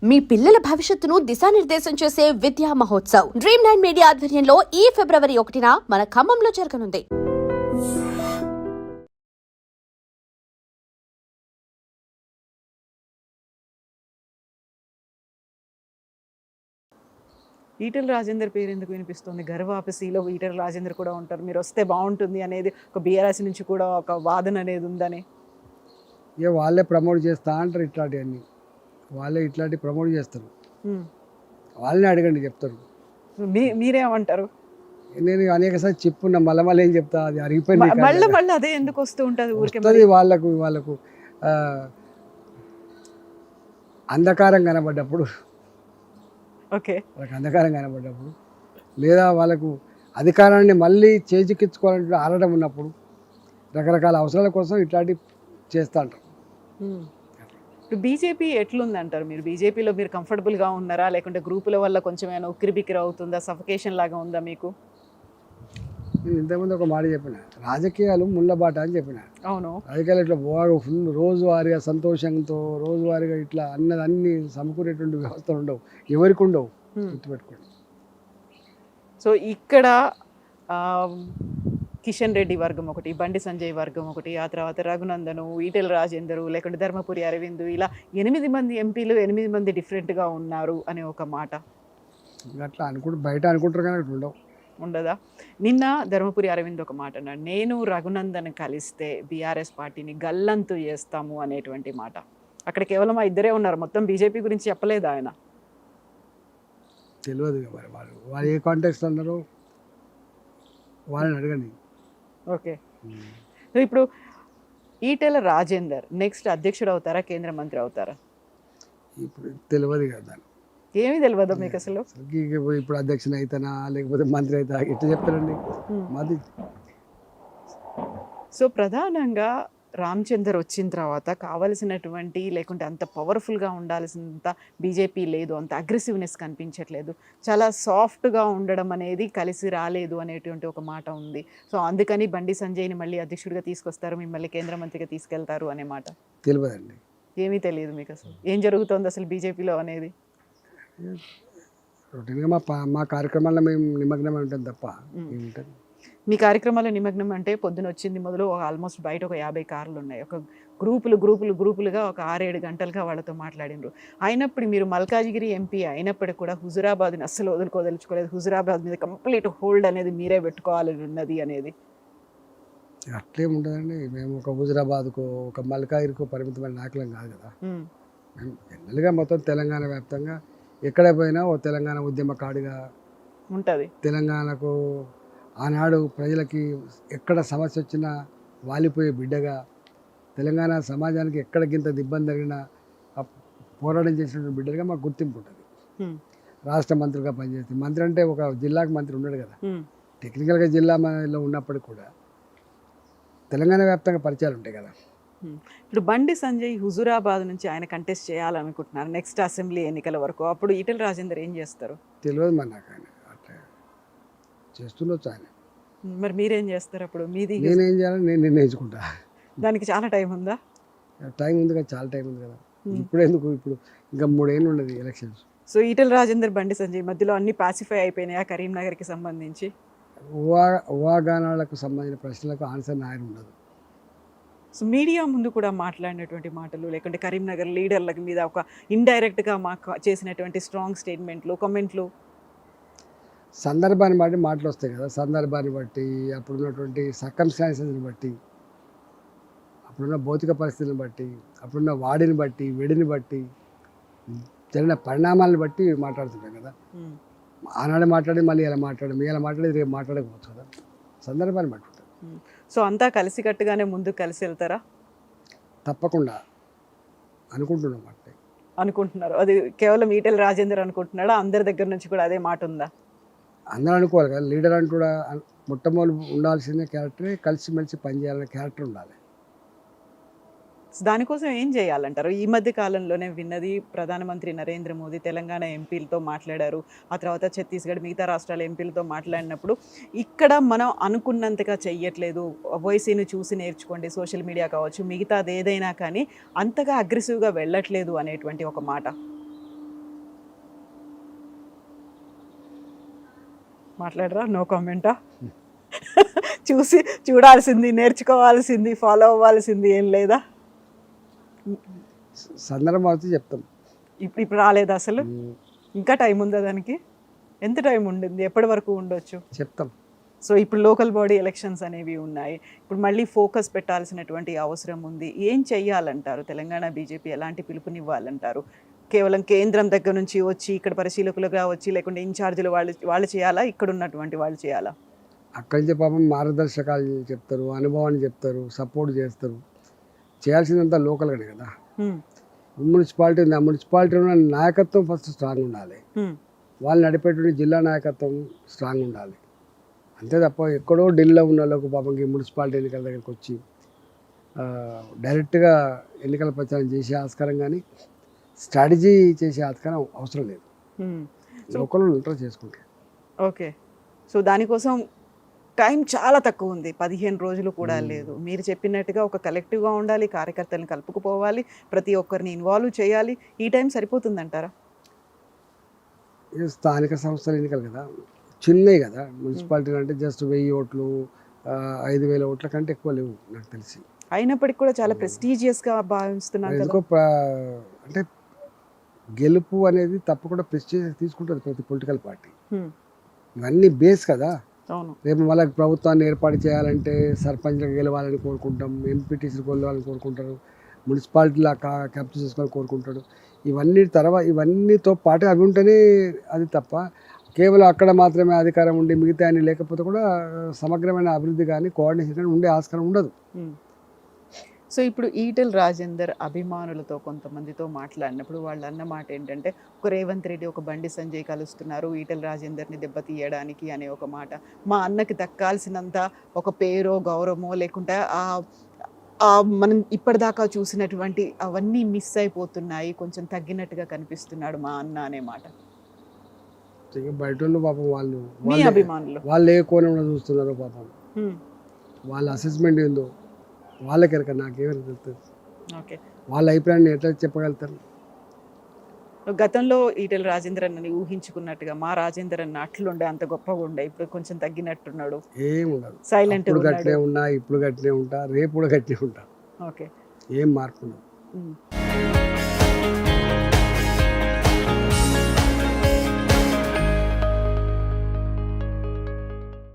మీ పిల్లల భవిష్యత్తును దిశానిర్దేశం చేసే విద్యా మహోత్సవ్ Dream9 మీడియా ఆధ్వర్యంలో ఈ ఫిబ్రవరి 1న మన ఖమ్మంలో జరగనుంది. ఈటెల రాజేందర్ పేరు ఎందుకు వినిపిస్తుంది? గర్వాపసిలో ఈటెల రాజేందర్ కూడా ఉంటారు, మీరు వస్తే బాగుంటుంది అనేది ఒక బీఆర్ఎస్ నుంచి కూడా ఒక వాదన అనేది ఉందని. ఇక వాళ్ళే ప్రమోట్ చేస్తా అంటారు, ఇట్లాంటివన్నీ వాళ్ళే ఇట్లాంటి ప్రమోట్ చేస్తారు. వాళ్ళని అడగండి, చెప్తారు. మీరేమంటారు? నేను అనేకసారి చెప్పున్నా, మళ్ళీ ఏం చెప్తా, అది అరిగిపోయింది. మళ్ళీ అదే ఎందుకు వస్తూ ఉంటుంది ఊరికే? వాళ్ళకు అంధకారం కనబడ్డప్పుడు, ఓకే, వాళ్ళకి అంధకారం కనబడ్డప్పుడు, లేదా వాళ్ళకు అధికారాన్ని మళ్ళీ చేజిక్కించుకోవాలంటే ఆడడం ఉన్నప్పుడు, రకరకాల అవసరాల కోసం ఇట్లాంటి చేస్తూ ఉంటారు. ఇప్పుడు బీజేపీ ఎట్లుందంటారు? మీరు బీజేపీలో మీరు కంఫర్టబుల్గా ఉన్నారా, లేకుంటే గ్రూపుల వల్ల కొంచెం ఏమైనా ఉక్కిరిబిక్కిరి అవుతుందా, సఫకేషన్ లాగా ఉందా మీకు? నేను ఇంతకుముందు ఒక మాట చెప్పిన, రాజకీయాలు ముళ్ళబాట అని చెప్పిన. అవును, రాజకీయాలు ఇట్లా ఫుల్ రోజువారీగా సంతోషంతో రోజువారీగా ఇట్లా అన్ని సమకూరేటువంటి వ్యవస్థలు ఉండవు, ఎవరికి ఉండవు, గుర్తుపెట్టుకోండి. సో ఇక్కడ కిషన్ రెడ్డి వర్గం ఒకటి, బండి సంజయ్ వర్గం ఒకటి, ఆ తర్వాత రఘునందను, ఈటెల రాజేందరు, లేకుంటే ధర్మపురి అరవింద్, ఇలా 8 మంది ఎంపీలు 8 మంది డిఫరెంట్గా ఉన్నారు అనే ఒక మాట. అట్లా బయట అనుకుంటారు కానీ అట్లా ఉండదా? నిన్న ధర్మపురి అరవింద్ ఒక మాట అన్నాడు, నేను రఘునందన్ కలిస్తే బీఆర్ఎస్ పార్టీని గల్లంతు చేస్తాము అనేటువంటి మాట. అక్కడ కేవలం ఆ ఇద్దరే ఉన్నారు, మొత్తం బీజేపీ గురించి చెప్పలేదు ఆయన. తెలియదు మరి వాళ్ళు ఏ కాంటాక్ట్స్ అన్నారో వాళ్ళని అడగండి. ఓకే, ఇప్పుడు ఈటెల రాజేందర్ నెక్స్ట్ అధ్యక్షుడు అవుతారా, కేంద్ర మంత్రి అవుతారా? ఇప్పుడు తెలియదు కదా, ఏమీ తెలియదు మీకు అసలు. ఇప్పుడు అధ్యక్షుని అవుతానా లేకపోతే మంత్రి అవుతా ఎట్లా చెప్తారండి మాది. సో ప్రధానంగా రామచందర్ వచ్చిన తర్వాత కావలసినటువంటి, లేకుంటే అంత పవర్ఫుల్గా ఉండాల్సినంత బీజేపీ లేదు, అంత అగ్రెసివ్నెస్ కనిపించట్లేదు, చాలా సాఫ్ట్గా ఉండడం అనేది కలిసి రాలేదు అనేటువంటి ఒక మాట ఉంది. సో అందుకని బండి సంజయ్ని మళ్ళీ అధ్యక్షుడిగా తీసుకొస్తారు, మిమ్మల్ని కేంద్ర మంత్రిగా తీసుకెళ్తారు అనే మాట. తెలియదండి, ఏమీ తెలియదు మీకు అసలు ఏం జరుగుతుంది అసలు బీజేపీలో అనేది. రొటీన్గా మా కార్యక్రమాల్లో మేము నిమగ్నమై ఉంటాం తప్ప ఏముంటుంది. మీ కార్యక్రమాల నిమగ్నం అంటే పొద్దున వచ్చింది మొదలు ఆల్మోస్ట్ బయట ఒక 50 కార్లు ఉన్నాయి, ఒక గ్రూపులుగా ఒక 6-7 గంటలుగా వాళ్ళతో మాట్లాడినారు. అయినప్పుడు మీరు మల్కాజిగిరి ఎంపీ అయినప్పటికీ కూడా హుజురాబాద్ని అస్సలు వదులుకోదలుచుకోలేదు, హుజురాబాద్ మీద కంప్లీట్ హోల్డ్ అనేది మీరే పెట్టుకోవాలని ఉన్నది అనేది. అట్లేం ఉండదండి, మేము ఒక హుజురాబాద్కో ఒక మల్కాజిగిరికో పరిమితమైన నాయకులం కాదు కదా. మేము జనరల్గా మొత్తం తెలంగాణ వ్యాప్తంగా ఎక్కడ పోయినా ఓ తెలంగాణ ఉద్యమకాడిగా ఉంటుంది. తెలంగాణకు ఆనాడు ప్రజలకి ఎక్కడ సమస్య వచ్చినా వాలిపోయే బిడ్డగా, తెలంగాణ సమాజానికి ఎక్కడ గింత ఇబ్బంది జరిగినా పోరాటం చేసినటువంటి బిడ్డగా మాకు గుర్తింపు ఉంటుంది. రాష్ట్ర మంత్రిగా పనిచేస్తే, మంత్రి అంటే ఒక జిల్లాకు మంత్రి ఉన్నాడు కదా, టెక్నికల్గా జిల్లాలో ఉన్నప్పటికీ కూడా తెలంగాణ వ్యాప్తంగా పరిచయాలు ఉంటాయి కదా. ఇప్పుడు బండి సంజయ్ హుజురాబాద్ నుంచి ఆయన కంటెస్ట్ చేయాలనుకుంటున్నారు నెక్స్ట్ అసెంబ్లీ ఎన్నికల వరకు, అప్పుడు ఈటెల రాజేందర్ ఏం చేస్తారు? తెలియదు మరి నాకు, ఆయన అట్లా చేస్తుండొచ్చు ఆయన. మరి మీరేం చేస్తారు అప్పుడు? మీది నేనేం చేయాలని నేను నిర్ణయించుకుంటా. దానికి చాలా టైం ఉందా? టైం ఉంది కదా, చాలా టైం ఉంది కదా. ఇప్పుడు ఎందుకు, ఇప్పుడు ఇంకా 3 ఏళ్ళు ఉన్నది ఎలక్షన్స్. సో ఈటెల రాజేందర్ బండి సంజయ్ మధ్యలో అన్ని పాసిఫై అయిపోయినాయా కరీంనగర్కి సంబంధించి? ఊహాగానాలకు సంబంధించిన ప్రశ్నలకు ఆన్సర్ నాయన ఉండదు. సో మీడియా ముందు కూడా మాట్లాడినటువంటి మాటలు, లేకుంటే కరీంనగర్ లీడర్ల మీద ఒక ఇండైరెక్ట్గా మాకు చేసినటువంటి స్ట్రాంగ్ స్టేట్మెంట్లు, కామెంట్లు, సందర్భాన్ని బట్టి మాటలు వస్తాయి కదా. సందర్భాన్ని బట్టి, అప్పుడున్నటువంటి సర్కమ్స్టాన్సెస్ని బట్టి, అప్పుడున్న భౌతిక పరిస్థితులను బట్టి, అప్పుడున్న వాడిని బట్టి, వెడిని బట్టి, జరిగిన పరిణామాలను బట్టి మాట్లాడుతుంటాం కదా. ఆనాడు మాట్లాడి మళ్ళీ ఇలా మాట్లాడేది రేపు మాట్లాడకపోవచ్చు కదా, సందర్భాన్ని బట్టి ఉంటుంది. సో అంతా కలిసికట్టుగానే ముందుకు కలిసి వెళ్తారా? తప్పకుండా అనుకుంటున్నాం. అంటే అనుకుంటున్నారు, అది కేవలం ఈటెల రాజేందర్ అనుకుంటున్నాడా? అందరి దగ్గర నుంచి కూడా అదే మాట ఉందా? అందరూ అనుకోవాలి కదా, లీడర్ అంటూ కూడా మొట్టమొదటి ఉండాల్సిన క్యారెక్టరే కలిసిమెలిసి పనిచేయాలనే క్యారెక్టర్ ఉండాలి. దానికోసం ఏం చేయాలంటారు? ఈ మధ్య కాలంలోనే విన్నది, ప్రధానమంత్రి నరేంద్ర మోదీ తెలంగాణ ఎంపీలతో మాట్లాడారు, ఆ తర్వాత ఛత్తీస్గఢ్ మిగతా రాష్ట్రాల ఎంపీలతో మాట్లాడినప్పుడు ఇక్కడ మనం అనుకున్నంతగా చెయ్యట్లేదు, ఓవైసీని చూసి నేర్చుకోండి, సోషల్ మీడియా కావచ్చు మిగతాది ఏదైనా కానీ అంతగా అగ్రెసివ్గా వెళ్ళట్లేదు అనేటువంటి ఒక మాట. మాట్లాడరా? నో కామెంటా? చూడాల్సింది, నేర్చుకోవాల్సింది, ఫాలో అవ్వాల్సింది ఏం లేదా? సందర్భం అయితే చెప్తాం. ఇప్పుడు రాలేదు అసలు? ఇంకా టైం ఉందా దానికి? ఎంత టైం ఉండింది? ఎప్పటి వరకు ఉండొచ్చు? చెప్తాం. సో ఇప్పుడు లోకల్ బాడీ ఎలక్షన్స్ అనేవి ఉన్నాయి. ఇప్పుడు మళ్ళీ ఫోకస్ పెట్టాల్సినటువంటి అవసరం ఉంది. ఏం చెయ్యాలంటారు? తెలంగాణ బీజేపీ ఎలాంటి పిలుపునివ్వాలంటారు? కేవలం కేంద్రం దగ్గర నుంచి వచ్చి ఇక్కడ పరిశీలకులుగా వచ్చి, లేకుంటే ఇన్ఛార్జీలు వాళ్ళు చేయాలా, ఇక్కడ ఉన్నటువంటి వాళ్ళు చేయాలా? అక్కడి నుంచి పాపం మార్గదర్శకాలు చెప్తారు, అనుభవాన్ని చెప్తారు, సపోర్ట్ చేస్తారు. చేయాల్సిందంతా లోకల్గానే కదా. మున్సిపాలిటీ ఉంది, ఆ మున్సిపాలిటీలో ఉన్న నాయకత్వం ఫస్ట్ స్ట్రాంగ్ ఉండాలి. వాళ్ళు నడిపేటువంటి జిల్లా నాయకత్వం స్ట్రాంగ్ ఉండాలి. అంతే తప్ప ఎక్కడో ఢిల్లీలో ఉన్న వాళ్ళకు పాపం ఈ మున్సిపాలిటీ ఎన్నికల దగ్గరికి వచ్చి డైరెక్ట్గా ఎన్నికల ప్రచారం చేసే ఆస్కారం కానీ స్ట్రాటజీ చేసే ఆస్కారం అవసరం లేదు. లోకల్ ఉంటారు, చేసుకుంటారు. ఓకే. సో దానికోసం టైం చాలా తక్కువ ఉంది, 15 రోజులు కూడా లేదు. మీరు చెప్పినట్టుగా ఒక కలెక్టివ్గా ఉండాలి, కార్యకర్తలను కలుపుకుపోవాలి, ప్రతి ఒక్కరిని ఇన్వాల్వ్ చేయాలి. ఈ టైం సరిపోతుందంటారా? స్థానిక సంస్థల ఎన్నికలు కదా, చిన్నవి కదా. మున్సిపాలిటీ అంటే జస్ట్ 1000 ఓట్లు 5000 ఓట్ల కంటే ఎక్కువ లేవు నాకు తెలిసి. అయినప్పటికీ కూడా చాలా ప్రెస్టీజియస్గా భావిస్తున్నాను కదా. ఎందుకో అంటే గెలుపు అనేది తప్పకుండా ప్రెస్టీజ్ తీసుకుంటుంది ప్రతి పొలిటికల్ పార్టీ. ఇవన్నీ బేస్ కదా. అవును. రేపు వాళ్ళకి ప్రభుత్వాన్ని ఏర్పాటు చేయాలంటే సర్పంచ్లకు గెలవాలని కోరుకుంటాం, ఎంపీటీసీలు గెలవాలని కోరుకుంటారు, మున్సిపాలిటీలో క్యాప్చర్ చేసుకోవాలని కోరుకుంటాడు. ఇవన్నీతో పాటు అవి ఉంటేనే అది తప్ప కేవలం అక్కడ మాత్రమే అధికారం ఉండి మిగతా అన్ని లేకపోతే కూడా సమగ్రమైన అభివృద్ధి కానీ కోఆర్డినేషన్ కానీ ఉండే ఆస్కారం ఉండదు. సో ఇప్పుడు ఈటెల రాజేందర్ అభిమానులతో కొంతమందితో మాట్లాడినప్పుడు వాళ్ళు అన్న మాట ఏంటంటే, ఒక రేవంత్ రెడ్డి ఒక బండి సంజయ్ కలుస్తున్నారు ఈటెల రాజేందర్ని దెబ్బతీయడానికి అనే ఒక మాట. మా అన్నకి దక్కాల్సినంత ఒక పేరో గౌరవమో లేకుంటే మనం ఇప్పటిదాకా చూసినటువంటి అవన్నీ మిస్ అయిపోతున్నాయి, కొంచెం తగ్గినట్టుగా కనిపిస్తున్నాడు మా అన్న అనే మాట. బయట వాళ్ళు పాపం మీ అభిమానులు వాళ్ళు ఏ కోణంలో చూస్తున్నారో పాపం, వాళ్ళ అసెస్మెంట్ ఏందో వాళ్ళకెరక, నాకేమైనా తెలుస్తుంది. ఓకే. వాళ్ళ అభిప్రాయాన్ని ఎట్లా చెప్పగలుగుతారు? గతంలో ఈటెల రాజేందర్ అన్నని ఊహించుకున్నట్టుగా మా రాజేందర్ అన్న అట్లుండే, అంత గొప్పగా ఉండే, ఇప్పుడు కొంచెం తగ్గినట్టున్నాడు. ఏముండదు, సైలెంట్ గట్టినే ఉన్నా, ఇప్పుడు గట్టినే ఉంటా, రేపు కూడా గట్టినే ఉంటా. ఓకే. ఏం మార్పు ఉండదు.